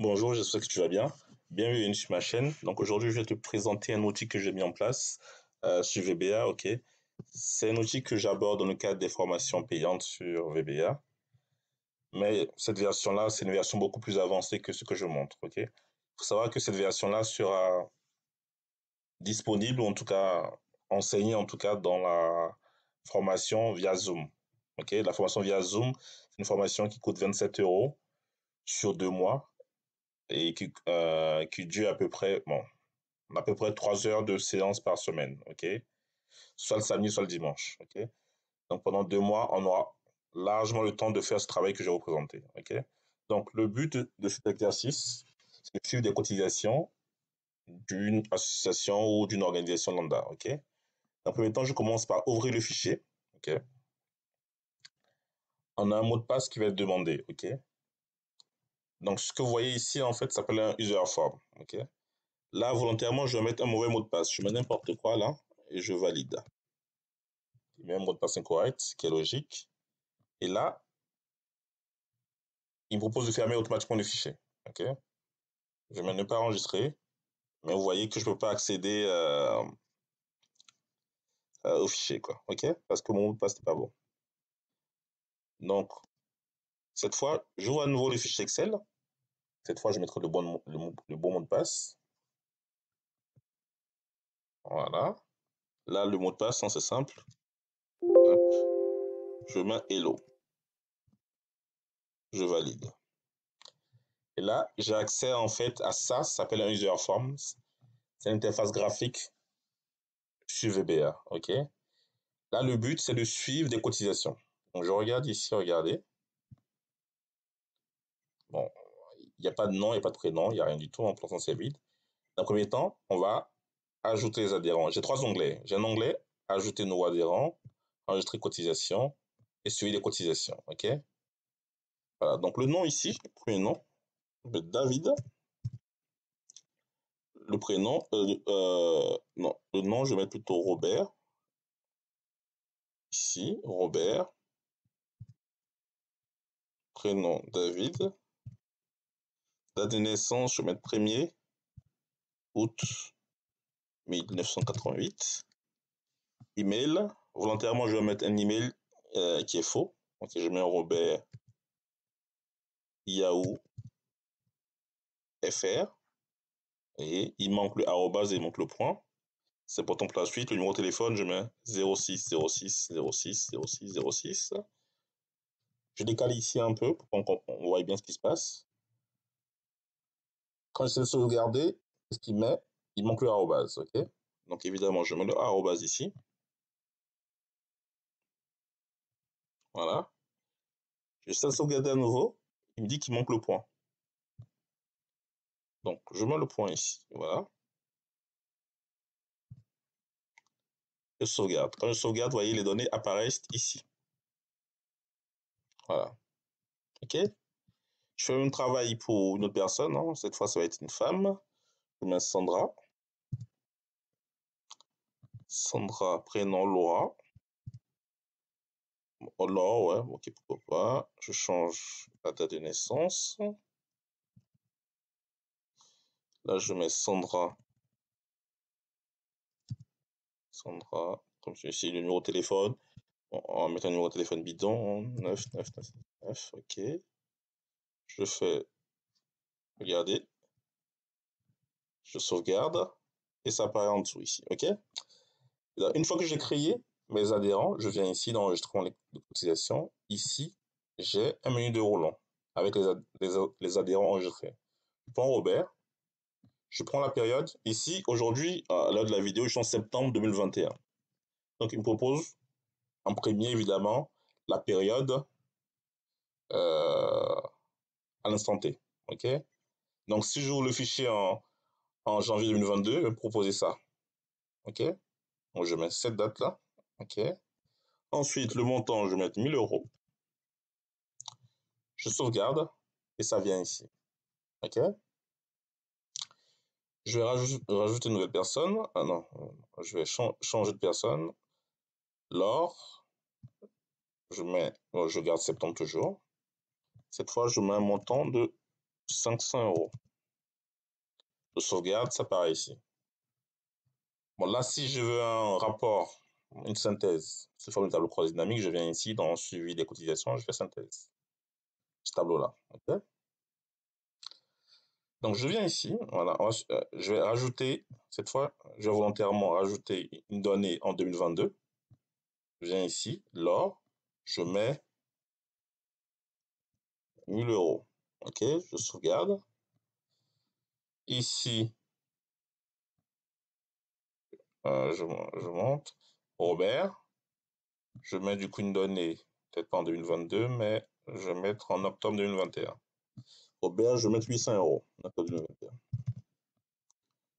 Bonjour, j'espère que tu vas bien. Bienvenue sur ma chaîne. Donc aujourd'hui, je vais te présenter un outil que j'ai mis en place sur VBA. Ok, c'est un outil que j'aborde dans le cadre des formations payantes sur VBA. Mais cette version-là, c'est une version beaucoup plus avancée que ce que je montre. Ok, il faut savoir que cette version-là sera disponible, ou en tout cas enseignée en tout cas dans la formation via Zoom. Ok, la formation via Zoom, c'est une formation qui coûte 27 euros sur 2 mois et qui dure à peu près 3 heures de séance par semaine, ok? Soit le samedi, soit le dimanche, ok? Donc pendant 2 mois, on aura largement le temps de faire ce travail que j'ai représenté, ok? Donc le but de cet exercice, c'est de suivre des cotisations d'une association ou d'une organisation lambda, ok? Dans un premier temps, je commence par ouvrir le fichier, ok? On a un mot de passe qui va être demandé, ok? Donc ce que vous voyez ici, en fait, s'appelle un user form, ok? Là, volontairement, je vais mettre un mauvais mot de passe. Je mets n'importe quoi là et je valide. Il met un mot de passe incorrect, ce qui est logique. Et là, il me propose de fermer automatiquement le fichier. Ok. Je mets ne pas enregistrer, mais vous voyez que je ne peux pas accéder au fichier, quoi. Ok. Parce que mon mot de passe n'est pas bon. Donc, cette fois, j'ouvre à nouveau le fichier Excel. Cette fois, je mettrai le bon mot de passe. Voilà. Là, le mot de passe, hein, c'est simple. Hop. Je mets Hello. Je valide. Et là, j'ai accès en fait à ça s'appelle un user forms. C'est l'interface graphique sur VBA, ok? Là, le but, c'est de suivre des cotisations. Donc, je regarde ici, regardez. Bon, il n'y a pas de nom, il n'y a pas de prénom, il n'y a rien du tout, en pensant c'est vide. Dans un premier temps, on va ajouter les adhérents. J'ai 3 onglets. J'ai un onglet, ajouter nouveaux adhérents, enregistrer cotisation et suivre les cotisations, ok? Voilà, donc le nom ici, le premier nom, je vais mettre David. Le prénom, non, le nom, je vais mettre plutôt Robert. Ici, Robert. Prénom, David. Date de naissance, je vais mettre 1er août 1988. Email, volontairement, je vais mettre un email qui est faux. Donc, je mets Robert Yahoo FR. Et il manque le arrobase et il manque le point. C'est pourtant pour la suite. Le numéro de téléphone, je mets 06 06 06 06 06. Je décale ici un peu pour qu'on voit bien ce qui se passe. Quand j'essaie de sauvegarder, ce qu'il met, il manque le arrobase, ok? Donc évidemment, je mets le arrobase ici. Voilà. J'essaie de sauvegarder à nouveau. Il me dit qu'il manque le point. Donc je mets le point ici. Voilà. Je sauvegarde. Quand je sauvegarde, vous voyez, les données apparaissent ici. Voilà. Ok? Je fais le même travail pour une autre personne. Hein. Cette fois, ça va être une femme. Je mets Sandra. Sandra, prénom Laura. Oh, Laura, ouais, ok, pourquoi pas. Je change la date de naissance. Là, je mets Sandra. Sandra, comme ici, le numéro de téléphone. On va mettre un numéro de téléphone bidon. 99999, ok. Je fais, regardez, je sauvegarde. Et ça apparaît en dessous ici, ok. Là, une fois que j'ai créé mes adhérents, je viens ici dans l'enregistrement de cotisation. Ici, j'ai un menu de roulant avec les adhérents enregistrés. Je prends Robert, je prends la période. Ici, aujourd'hui, à l'heure de la vidéo, je suis en septembre 2021. Donc, il me propose en premier, évidemment, la période à l'instant T. Ok. Donc, si j'ouvre le fichier en janvier 2022, il va me proposer ça. Ok. Donc, je mets cette date-là. Ok. Ensuite, le montant, je vais mettre 1000 euros. Je sauvegarde et ça vient ici. Ok. Je vais rajouter une nouvelle personne. Ah non, je vais changer de personne. Laure, je garde septembre toujours. Cette fois, je mets un montant de 500 €. Je sauvegarde, ça paraît ici. Bon, là, si je veux un rapport, une synthèse sous forme de tableau croisé dynamique, je viens ici dans suivi des cotisations, je fais synthèse. Ce tableau-là. Okay. Donc, je viens ici, voilà, je vais rajouter, cette fois, je vais volontairement rajouter une donnée en 2022. Je viens ici, l'or, je mets 1000 €. Ok, je sauvegarde. Ici, je monte. Robert, je mets du coup une donnée, peut-être pas en 2022, mais je vais mettre en octobre 2021. Robert, je vais mettre 800 € en octobre 2021.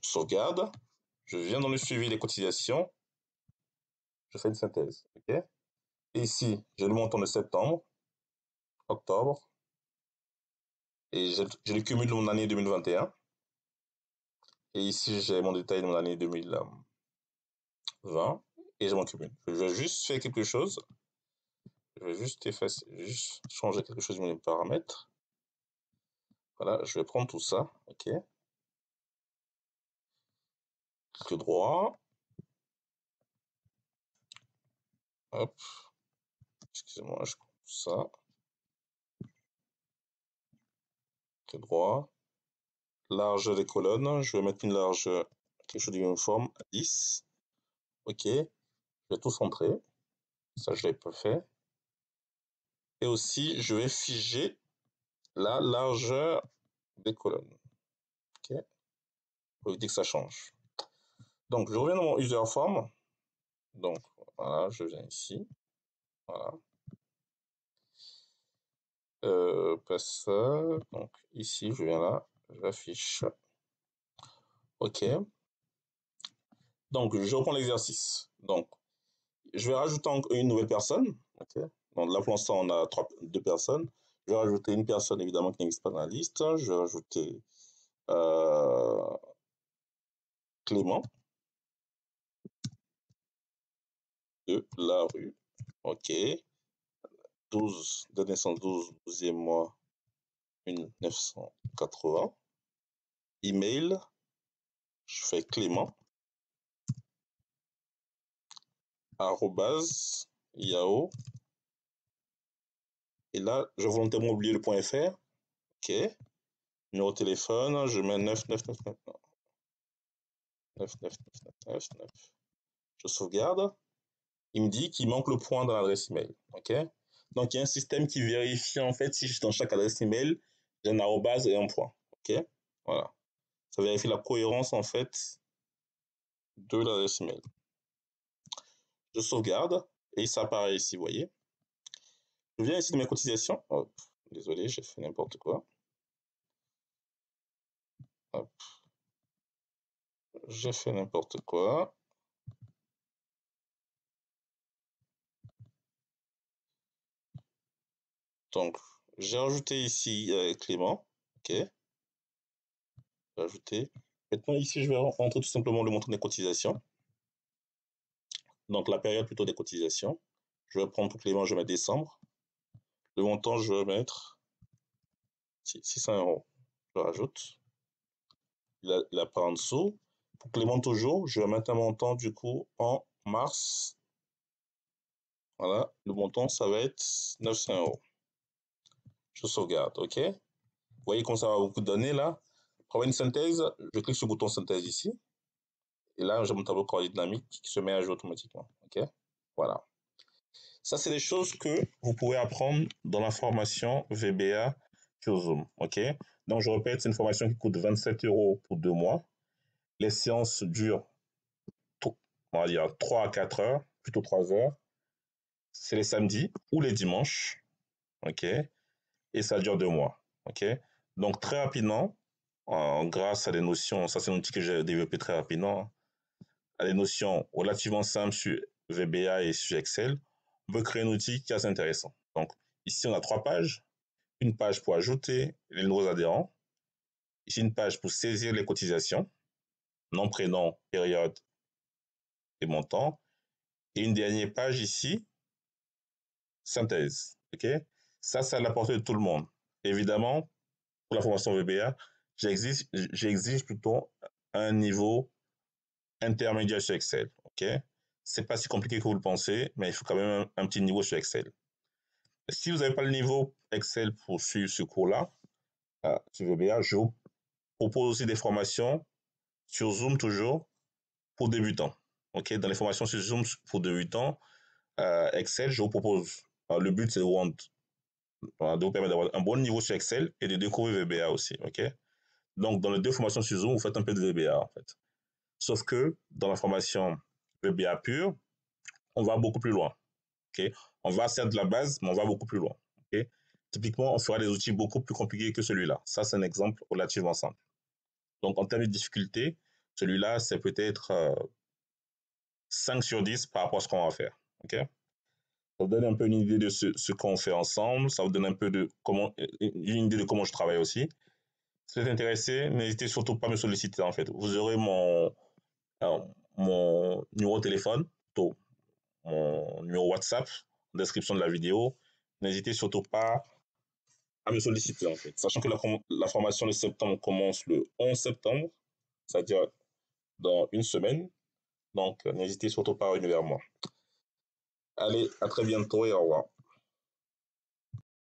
Je sauvegarde. Je viens dans le suivi des cotisations. Je fais une synthèse. Ok. Et ici, j'ai le montant de septembre, octobre, et j'ai le cumul de mon année 2021. Et ici, j'ai mon détail de mon année 2020, et j'ai mon cumul. Je vais juste faire quelque chose. Je vais juste effacer, juste changer quelque chose de mes paramètres. Voilà, je vais prendre tout ça. Ok. Clic droit. Hop. Excusez-moi, je prends tout ça. Clic droit. Large des colonnes. Je vais mettre une large, quelque chose d'uniforme à 10. Ok. Je vais tout centrer. Ça, je ne l'ai pas fait. Et aussi, je vais figer la largeur des colonnes. Ok. Pour éviter que ça change. Donc, je reviens dans mon user form. Donc, voilà, je viens ici. Voilà. Passe ça. Donc, ici, je viens là. J'affiche. Ok. Donc, je reprends l'exercice. Donc, je vais rajouter une nouvelle personne. Okay. Donc, là, pour l'instant, on a deux personnes. Je vais rajouter une personne, évidemment, qui n'existe pas dans la liste. Je vais rajouter Clément de la rue. OK. 12, de naissance 12e mois 1980. Email, je fais Clément, arrobase, Yahoo. Et là, je vais volontairement oublier le point .fr. OK. Numéro de téléphone, je mets 9999999. Je sauvegarde. Il me dit qu'il manque le point dans l'adresse email. OK. Donc, il y a un système qui vérifie en fait si dans chaque adresse email, j'ai un arrobase et un point. OK. Voilà. Ça vérifie la cohérence en fait de l'adresse email. Je sauvegarde et ça apparaît ici, vous voyez. Je viens ici de mes cotisations. Hop. Désolé, j'ai fait n'importe quoi. Hop. J'ai fait n'importe quoi. Donc, j'ai rajouté ici Clément. OK. J'ai ajouté. Maintenant, ici, je vais rentrer tout simplement le montant des cotisations. Donc, la période plutôt des cotisations. Je vais prendre pour Clément, je vais mettre décembre. Le montant, je vais mettre 600 €. Je rajoute. Il apparaît en dessous. Pour Clément, toujours, je vais mettre un montant du coup en mars. Voilà, le montant, ça va être 900 €. Je sauvegarde, OK. Vous voyez comment ça va beaucoup donner là. Pour avoir une synthèse, je clique sur le bouton synthèse ici. Et là, j'ai mon tableau coordonnées dynamique qui se met à jour automatiquement. OK. Voilà. Ça, c'est des choses que vous pouvez apprendre dans la formation VBA sur Zoom. OK. Donc, je répète, c'est une formation qui coûte 27 € pour 2 mois. Les séances durent, on va dire, 3 à 4 heures, plutôt 3 heures. C'est les samedis ou les dimanches. OK. Et ça dure 2 mois. OK. Donc, très rapidement, grâce à des notions, ça c'est un outil que j'ai développé très rapidement, à des notions relativement simples sur VBA et sur Excel, on peut créer un outil qui est assez intéressant. Donc, ici, on a 3 pages. Une page pour ajouter les nouveaux adhérents. Ici, une page pour saisir les cotisations, nom, prénom, période et montant. Et une dernière page ici, synthèse. OK. Ça, c'est à la portée de tout le monde. Évidemment, pour la formation VBA, j'exige plutôt un niveau intermédiaire sur Excel. OK? C'est pas si compliqué que vous le pensez, mais il faut quand même un petit niveau sur Excel. Si vous n'avez pas le niveau Excel pour suivre ce cours-là, sur VBA, je vous propose aussi des formations sur Zoom toujours pour débutants. OK? Dans les formations sur Zoom pour débutants, Excel, je vous propose. Le but, c'est de vous permettre d'avoir un bon niveau sur Excel et de découvrir VBA aussi. OK? Donc, dans les deux formations sur Zoom, vous faites un peu de VBA en fait. Sauf que dans la formation VBA pure, on va beaucoup plus loin. Okay? On va certes de la base, mais on va beaucoup plus loin. Okay? Typiquement, on fera des outils beaucoup plus compliqués que celui-là. Ça, c'est un exemple relativement simple. Donc, en termes de difficulté, celui-là, c'est peut-être 5 sur 10 par rapport à ce qu'on va faire. Okay? Ça vous donne un peu une idée de ce qu'on fait ensemble. Ça vous donne un peu une idée de comment je travaille aussi. Si vous êtes intéressé, n'hésitez surtout pas à me solliciter en fait. Vous aurez euh, mon numéro de téléphone, mon numéro WhatsApp, en description de la vidéo. N'hésitez surtout pas à me solliciter en fait. Sachant que la formation de septembre commence le 11 septembre, c'est-à-dire dans une semaine. Donc, n'hésitez surtout pas à venir vers moi. Allez, à très bientôt et au revoir.